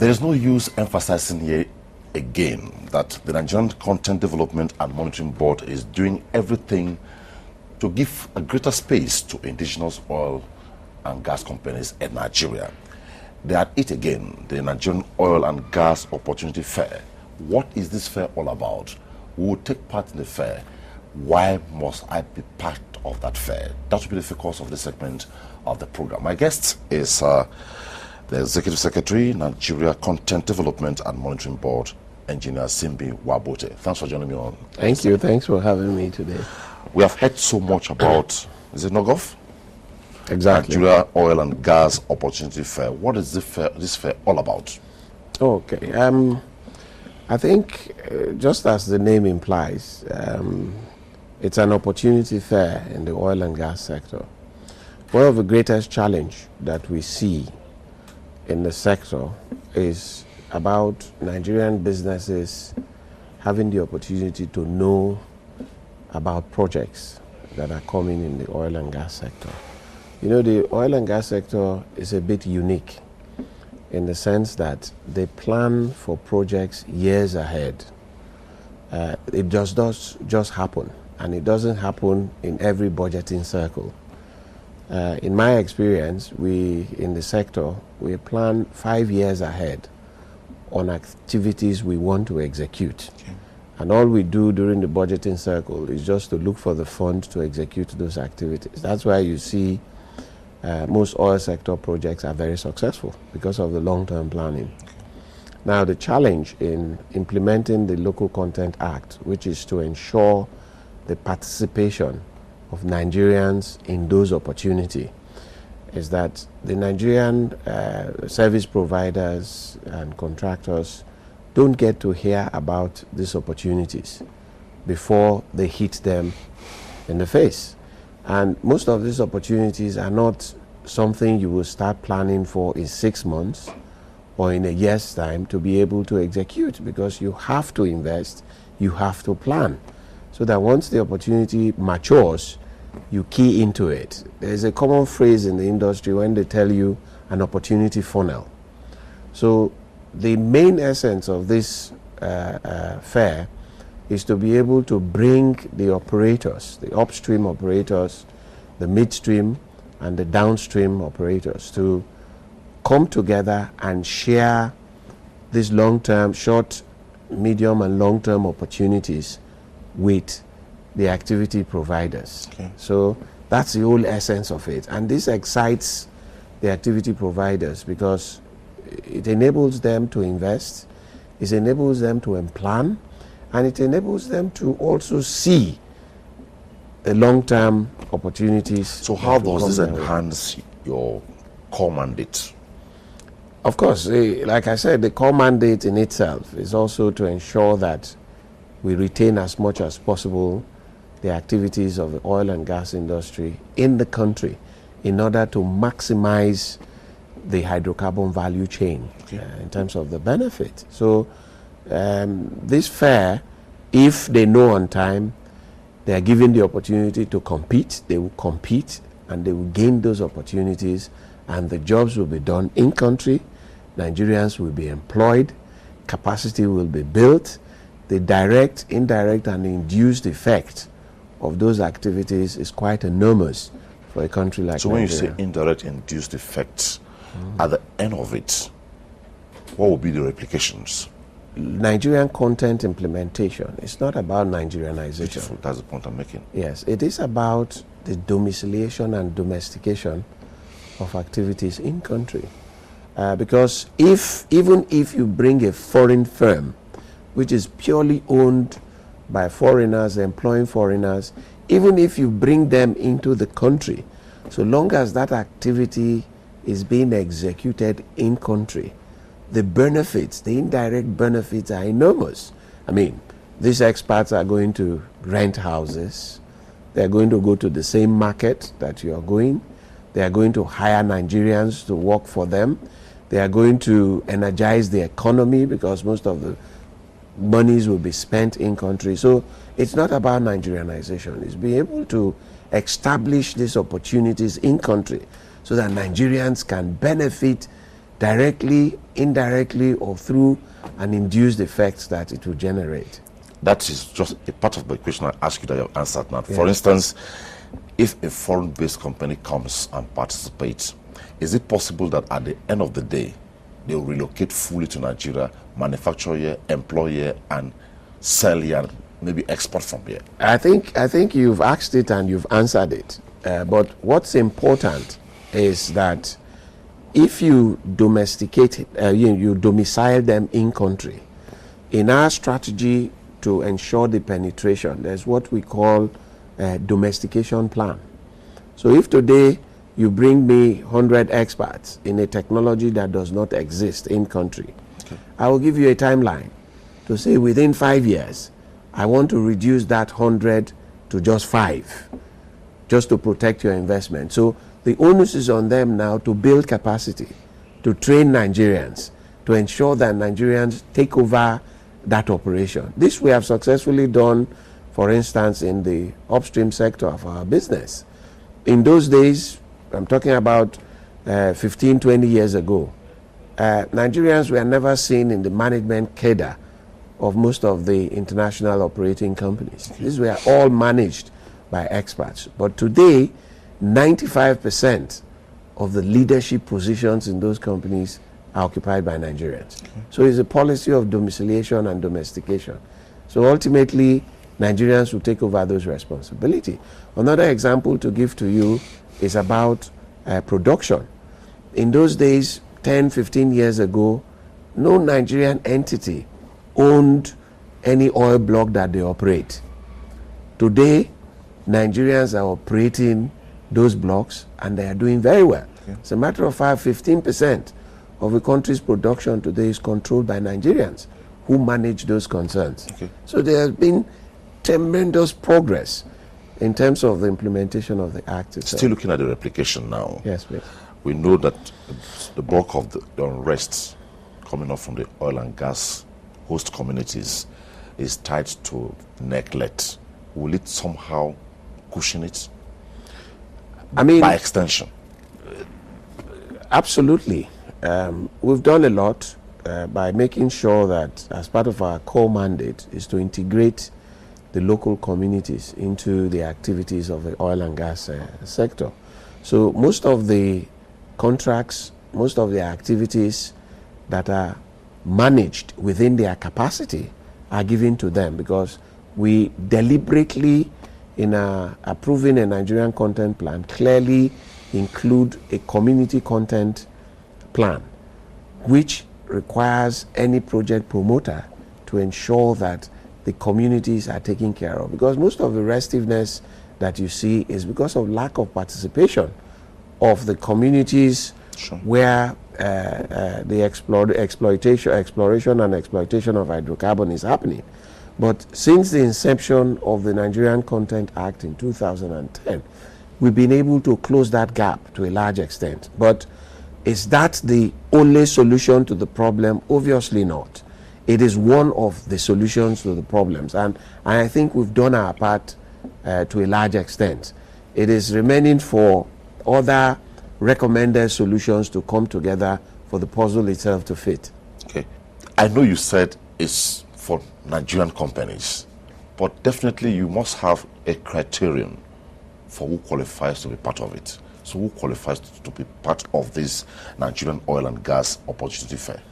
There is no use emphasizing here again that the Nigerian Content Development and Monitoring Board is doing everything to give a greater space to indigenous oil and gas companies in Nigeria. They are at it again, the Nigerian Oil and Gas Opportunity Fair. What is this fair all about? Who will take part in the fair? Why must I be part of that fair? That will be the focus of this segment of the program. My guest is the Executive Secretary, Nigeria Content Development and Monitoring Board, Engineer Simbi Wabote. Thanks for joining me on. Thank you. Thanks for having me today. We have heard so much about, is it NOGOF? Exactly. Nigeria Oil and Gas Opportunity Fair. What is this fair all about? Okay. I think, just as the name implies, it's an opportunity fair in the oil and gas sector. One of the greatest challenges that we see in the sector is about Nigerian businesses having the opportunity to know about projects that are coming in the oil and gas sector. You know, the oil and gas sector is a bit unique in the sense that they plan for projects years ahead. It just happen, and it doesn't happen in every budgeting circle. In my experience, we in the sector, we plan 5 years ahead on activities we want to execute. Okay. And all we do during the budgeting circle is just to look for the funds to execute those activities. That's why you see most oil sector projects are very successful because of the long-term planning. Okay. Now, the challenge in implementing the Local Content Act, which is to ensure the participation of Nigerians in those opportunities, is that the Nigerian service providers and contractors don't get to hear about these opportunities before they hit them in the face. And most of these opportunities are not something you will start planning for in 6 months or in a year's time to be able to execute, because you have to invest, you have to plan, so that once the opportunity matures, you key into it. There's a common phrase in the industry when they tell you an opportunity funnel. So the main essence of this fair is to be able to bring the operators, the upstream operators, the midstream and the downstream operators, to come together and share these long-term, short, medium and long-term opportunities with the activity providers. Okay. So that's the whole essence of it. And this excites the activity providers because it enables them to invest, it enables them to plan, and it enables them to also see the long-term opportunities. So how does this enhance your core mandate? Of course, like I said, the core mandate in itself is also to ensure that we retain as much as possible the activities of the oil and gas industry in the country in order to maximize the hydrocarbon value chain. Okay. In terms of the benefit. So this fair, if they know on time, they are given the opportunity to compete, they will compete and they will gain those opportunities, and the jobs will be done in country, Nigerians will be employed, capacity will be built, the direct, indirect and induced effect of those activities is quite enormous for a country like Nigeria. So when you say indirect induced effects, at the end of it, what will be the replications? Nigerian content implementation. It's not about Nigerianization. Beautiful. That's the point I'm making. Yes, it is about the domiciliation and domestication of activities in country. Because even if you bring a foreign firm, which is purely owned by foreigners, employing foreigners, even if you bring them into the country, so long as that activity is being executed in country, the benefits, the indirect benefits are enormous. I mean, these expats are going to rent houses, they are going to go to the same market that you are going, they are going to hire Nigerians to work for them, they are going to energize the economy because most of the monies will be spent in country. So it's not about Nigerianization, it's being able to establish these opportunities in country so that Nigerians can benefit directly, indirectly, or through an induced effect that it will generate. That is just a part of the question I asked you that you have answered now. For instance, if a foreign-based company comes and participates, is it possible that at the end of the day, they will relocate fully to Nigeria, manufacture here, employ here, and sell here, and maybe export from here? I think you've asked it and you've answered it. But what's important is that if you domesticate, you domicile them in country, in our strategy to ensure the penetration, there's what we call a domestication plan. So if today you bring me 100 experts in a technology that does not exist in country, I will give you a timeline to say within 5 years, I want to reduce that 100 to just 5, just to protect your investment. So the onus is on them now to build capacity, to train Nigerians, to ensure that Nigerians take over that operation. This we have successfully done, for instance, in the upstream sector of our business. In those days, I'm talking about 15, 20 years ago, Nigerians were never seen in the management cadre of most of the international operating companies. These were all managed by experts. But today, 95% of the leadership positions in those companies are occupied by Nigerians. So it's a policy of domiciliation and domestication. So ultimately, Nigerians will take over those responsibilities. Another example to give to you is about production. In those days, 10, 15 years ago, no Nigerian entity owned any oil block that they operate. Today, Nigerians are operating those blocks and they are doing very well. As a matter of fact, 15% of the country's production today is controlled by Nigerians who manage those concerns. So there has been tremendous progress in terms of the implementation of the Act itself. Still looking at the replication now. Yes, please. We know that the bulk of the unrest coming up from the oil and gas host communities is tied to neglect. Will it somehow cushion it? I mean, by extension. Absolutely. We've done a lot by making sure that as part of our core mandate is to integrate the local communities into the activities of the oil and gas sector. So most of the contracts, most of the activities that are managed within their capacity are given to them, because we deliberately, in approving a Nigerian content plan, clearly include a community content plan, which requires any project promoter to ensure that the communities are taken care of. Because most of the restiveness that you see is because of lack of participation of the communities where the exploration and exploitation of hydrocarbon is happening. But since the inception of the Nigerian Content Act in 2010, we've been able to close that gap to a large extent. But is that the only solution to the problem? Obviously not. It is one of the solutions to the problems, and I think we've done our part to a large extent. It is remaining for other recommended solutions to come together for the puzzle itself to fit. Okay. I know you said it's for Nigerian companies, but definitely you must have a criterion for who qualifies to be part of it. So who qualifies to be part of this Nigerian oil and gas opportunity fair?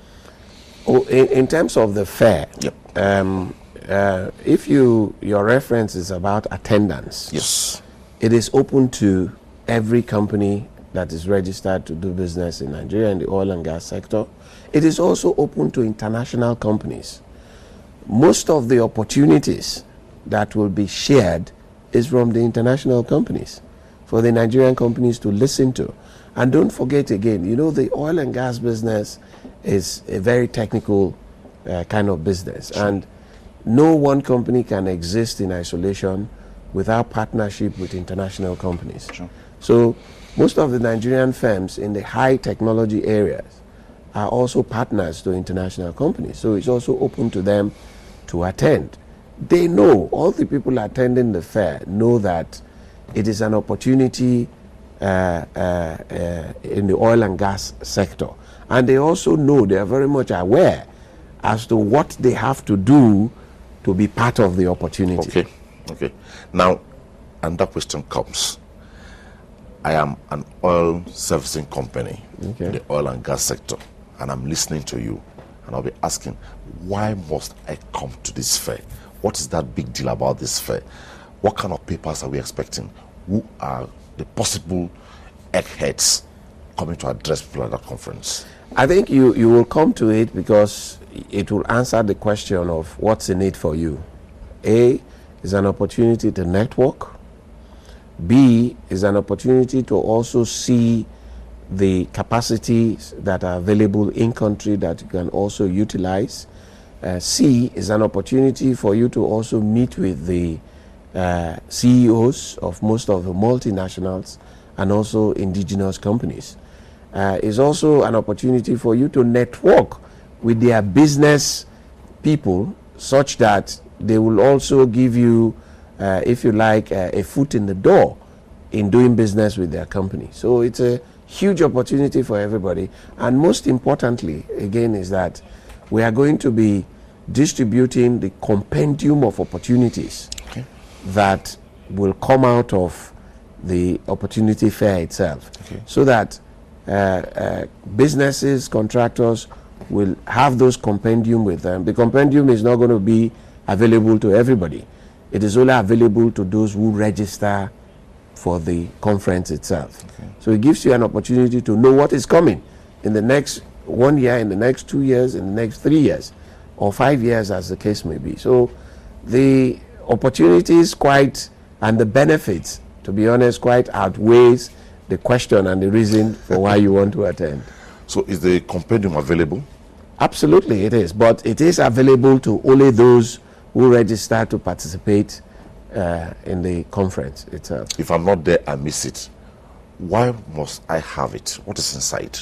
Oh, in terms of the fair, yep. If your reference is about attendance, yes, it is open to every company that is registered to do business in Nigeria in the oil and gas sector. It is also open to international companies. Most of the opportunities that will be shared is from the international companies, for the Nigerian companies to listen to. And don't forget again, you know, the oil and gas business is a very technical kind of business. Sure. And no one company can exist in isolation without partnership with international companies. Sure. So most of the Nigerian firms in the high technology areas are also partners to international companies. So it's also open to them to attend. They know, all the people attending the fair know that it is an opportunity in the oil and gas sector. And they also know, they are very much aware as to what they have to do to be part of the opportunity. Okay. Now, and that question comes. I am an oil servicing company in the oil and gas sector, and I'm listening to you, and I'll be asking, why must I come to this fair? What is that big deal about this fair? What kind of papers are we expecting? Who are the possible eggheads coming to address people at that conference? I think you will come to it because it will answer the question of what's in it for you. A is an opportunity to network. B is an opportunity to also see the capacities that are available in country that you can also utilize. C is an opportunity for you to also meet with the CEOs of most of the multinationals and also indigenous companies. Is also an opportunity for you to network with their business people such that they will also give you, if you like, a foot in the door in doing business with their company. So it's a huge opportunity for everybody. And most importantly, again, is that we are going to be distributing the compendium of opportunities that will come out of the opportunity fair itself, so that businesses, contractors will have those compendium with them. The compendium is not going to be available to everybody. It is only available to those who register for the conference itself. So it gives you an opportunity to know what is coming in the next 1 year, in the next 2 years, in the next 3 years, or 5 years, as the case may be. So the opportunities and the benefits, to be honest, quite outweighs the question and the reason for why you want to attend. So is the compendium available? Absolutely it is, but it is available to only those who register to participate in the conference itself. If I'm not there, I miss it. Why must I have it? What is inside?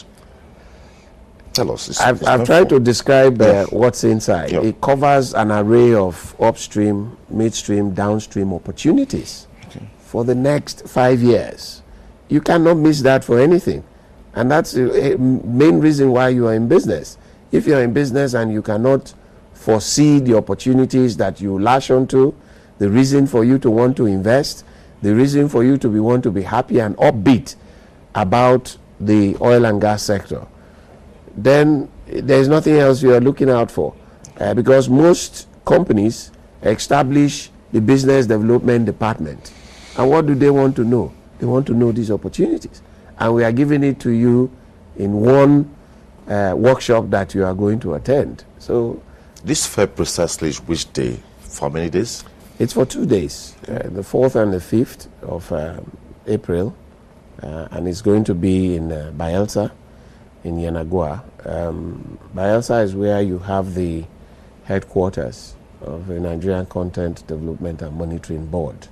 Tell us. I've tried to describe what's inside. It covers an array of upstream, midstream, downstream opportunities for the next 5 years. You cannot miss that for anything. And that's the main reason why you are in business. If you're in business and you cannot foresee the opportunities that you lash onto, the reason for you to want to invest, the reason for you to want to be happy and upbeat about the oil and gas sector, then there's nothing else you are looking out for. Because most companies establish the business development department. And what do they want to know? They want to know these opportunities. And we are giving it to you in one workshop that you are going to attend. So this fair precisely is which day? For how many days? It's for 2 days, the 4th and the 5th of April. And it's going to be in Bayelsa, in Yenagoa. Bayelsa is where you have the headquarters of the Nigerian Content Development and Monitoring Board.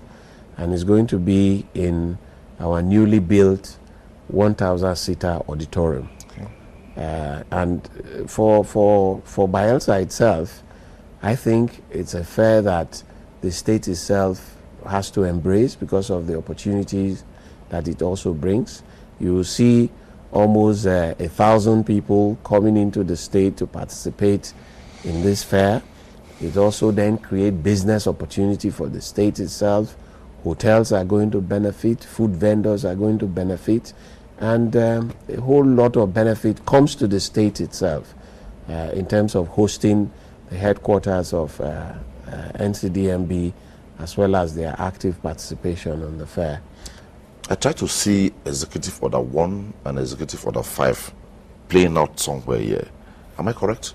And it's going to be in our newly built 1,000-seater auditorium. And for Bayelsa itself, I think it's a fair that the state itself has to embrace because of the opportunities that it also brings. You will see almost 1,000 people coming into the state to participate in this fair. It also then creates business opportunity for the state itself. Hotels are going to benefit, food vendors are going to benefit, and a whole lot of benefit comes to the state itself in terms of hosting the headquarters of NCDMB, as well as their active participation on the fair. I try to see Executive Order 1 and Executive Order 5 playing out somewhere here. Am I correct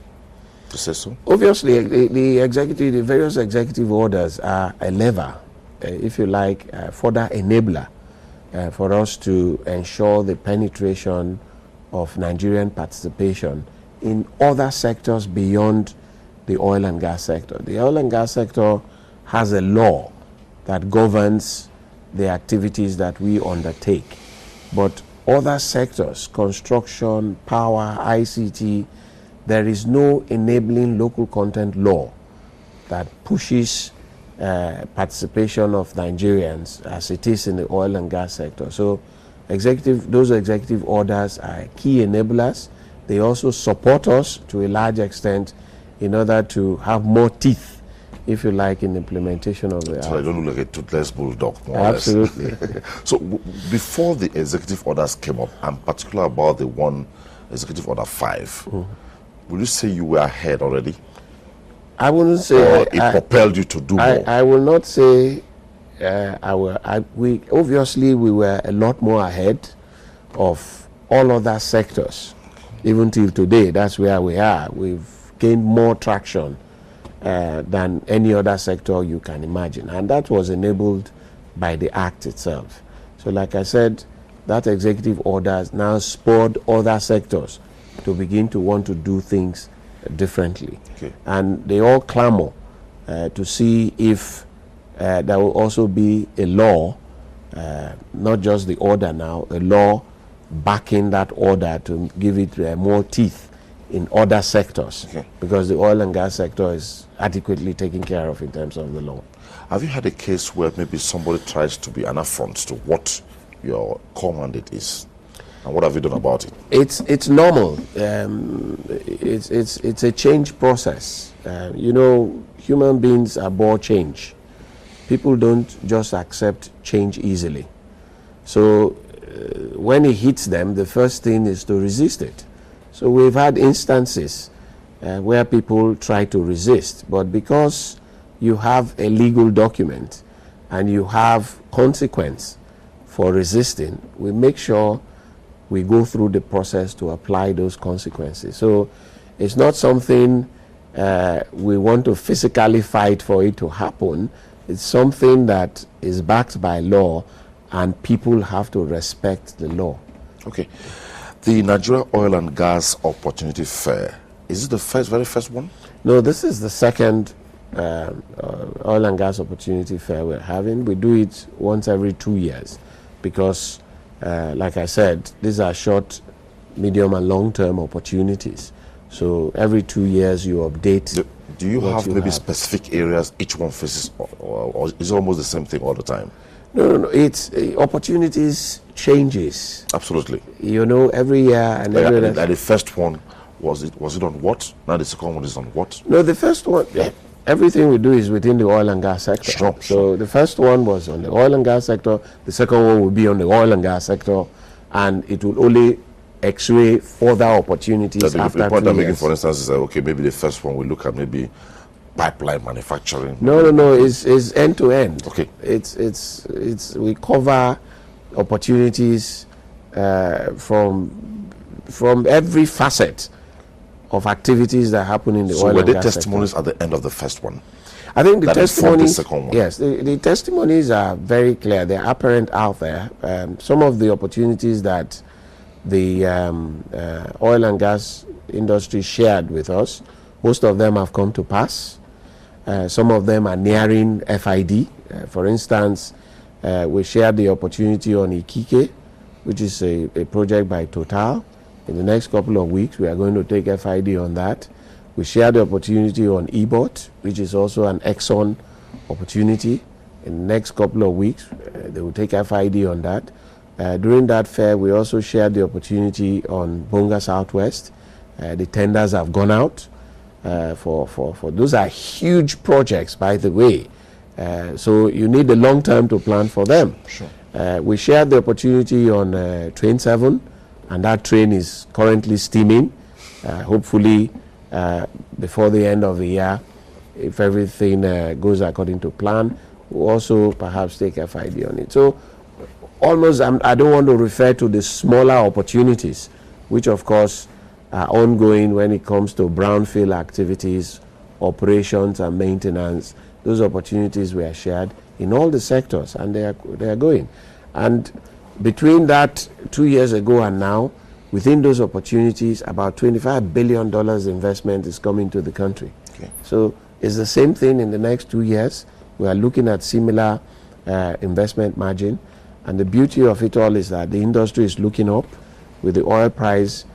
to say so? Obviously, the various executive orders are a lever, if you like, further enabler for us to ensure the penetration of Nigerian participation in other sectors beyond the oil and gas sector. The oil and gas sector has a law that governs the activities that we undertake. But other sectors, construction, power, ICT, there is no enabling local content law that pushes participation of Nigerians as it is in the oil and gas sector. So those executive orders are key enablers. they also support us to a large extent in order to have more teeth, if you like, in implementation of the So I don't look like a toothless bulldog, more Absolutely. or less. So before the executive orders came up, and particular about the one executive order 5, would you say you were ahead already? I wouldn't say or it propelled you to do more? I will not say we obviously we were a lot more ahead of all other sectors. Even till today, that's where we are. We've gained more traction than any other sector you can imagine. And that was enabled by the Act itself. So like I said, that executive order has now spurred other sectors to begin to want to do things differently. Okay. And they all clamor to see if there will also be a law, not just the order now, a law backing that order to give it more teeth in other sectors, because the oil and gas sector is adequately taken care of in terms of the law. Have you had a case where maybe somebody tries to be an affront to what your core mandate is? And what have you done about it? It's normal. It's a change process. You know, human beings abhor change. People don't just accept change easily. So when it hits them, the first thing is to resist it. So we've had instances where people try to resist, but because you have a legal document and you have consequence for resisting, we make sure we go through the process to apply those consequences. So it's not something we want to physically fight for it to happen. It's something that is backed by law, and people have to respect the law. Okay. The Nigeria Oil and Gas Opportunity Fair, is it the very first one? No, this is the second oil and gas opportunity fair we're having. We do it once every 2 years because, like I said, these are short, medium, and long-term opportunities. So every 2 years you update. Do you have maybe specific areas each one faces, or is it almost the same thing all the time? No. It's opportunities changes. Absolutely. You know, every year and every year. And the first one, was it on what? Now the second one is on what? No, the first one, everything we do is within the oil and gas sector. Sure. The first one was on the oil and gas sector. The second one will be on the oil and gas sector, and it will only x-ray further opportunities after 2 years. The point I'm making, for instance, is that, okay, maybe the first one we look at maybe pipeline manufacturing. No. It's end to end. Okay. It's we cover opportunities from every facet of activities that happen in the oil and gas sector. So were there testimonies at the end of the first one? I think the testimonies, the second one? Yes, the testimonies are very clear. They're apparent out there. Some of the opportunities that the oil and gas industry shared with us, most of them have come to pass. Some of them are nearing FID. For instance, we shared the opportunity on Ikike, which is a project by Total. In the next couple of weeks, we are going to take FID on that. We shared the opportunity on EBOT, which is also an Exxon opportunity. In the next couple of weeks, they will take FID on that. During that fair, we also shared the opportunity on Bonga Southwest. The tenders have gone out for those are huge projects, by the way. So you need the long term to plan for them. Sure. We shared the opportunity on Train 7, and that train is currently steaming. Hopefully, before the end of the year, if everything goes according to plan, we'll also perhaps take FID on it. So almost, I don't want to refer to the smaller opportunities, which of course are ongoing when it comes to brownfield activities, operations and maintenance. Those opportunities were shared in all the sectors, and they are going. And between that 2 years ago and now, within those opportunities, about $25 billion investment is coming to the country. Okay. So it's the same thing in the next 2 years. We are looking at similar investment margin. And the beauty of it all is that the industry is looking up with the oil price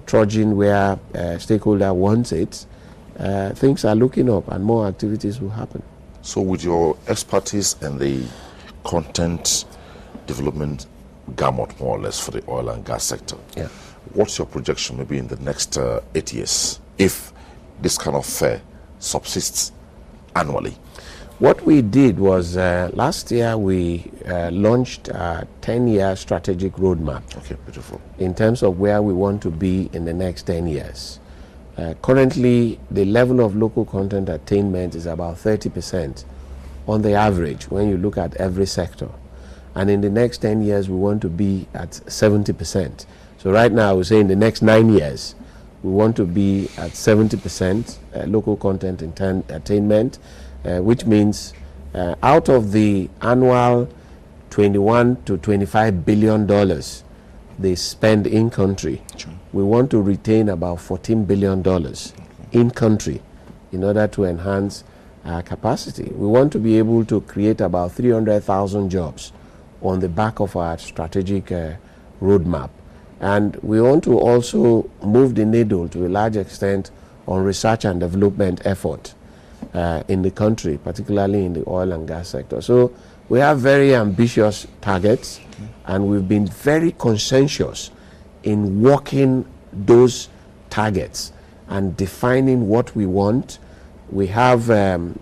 trudging where stakeholder wants it. Things are looking up and more activities will happen. So with your expertise in the content development gamut, more or less, for the oil and gas sector, What's your projection maybe in the next 8 years if this kind of fair subsists annually? What we did was last year we launched a 10-year strategic roadmap. Okay, beautiful. In terms of where we want to be in the next 10 years. Currently, the level of local content attainment is about 30% on the average when you look at every sector. And in the next 10 years, we want to be at 70%. So right now, we say in the next 9 years, we want to be at 70% local content attainment, which means out of the annual $21 to $25 billion they spend in country, Sure. we want to retain about $14 billion in country in order to enhance our capacity. We want to be able to create about 300,000 jobs on the back of our strategic roadmap. And we want to also move the needle to a large extent on research and development effort in the country, particularly in the oil and gas sector. So we have very ambitious targets, and we've been very conscientious in working those targets and defining what we want. We have,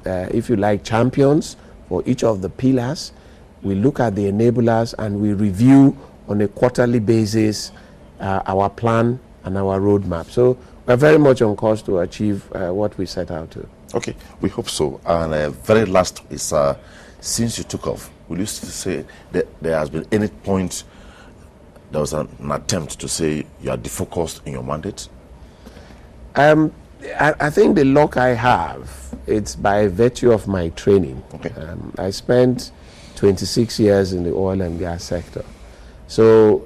if you like, champions for each of the pillars. We look at the enablers and we review on a quarterly basis our plan and our roadmap. So we're very much on course to achieve what we set out to. Okay, we hope so. And very last is, since you took off, will you still say that there has been any point there was an attempt to say you are defocused in your mandate? I think the luck I have, it's by virtue of my training. Okay. I spent 26 years in the oil and gas sector. So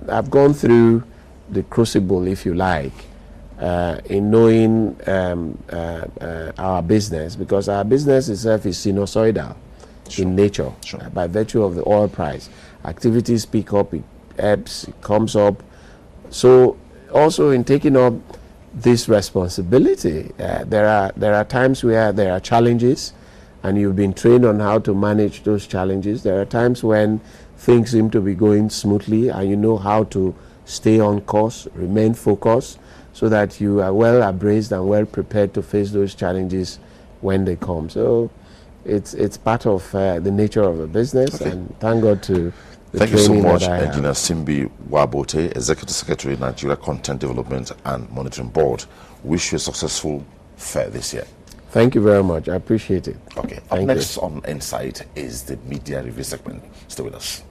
I've gone through the crucible, if you like, in knowing our business, because our business itself is sinusoidal in nature. Sure. By virtue of the oil price. Activities pick up, it ebbs, it comes up. So also in taking up this responsibility, there are times where there are challenges, and you've been trained on how to manage those challenges. There are times when things seem to be going smoothly, and you know how to stay on course, remain focused, so that you are well abreast and well prepared to face those challenges when they come. So it's part of the nature of a business, Okay. and thank God to the Thank you so training much, that I have. Engineer Simbi Wabote, Executive Secretary, Nigeria Content Development and Monitoring Board. Wish you a successful fair this year. Thank you very much. I appreciate it. Okay. Up Thank next on Insight is the media review segment. Stay with us.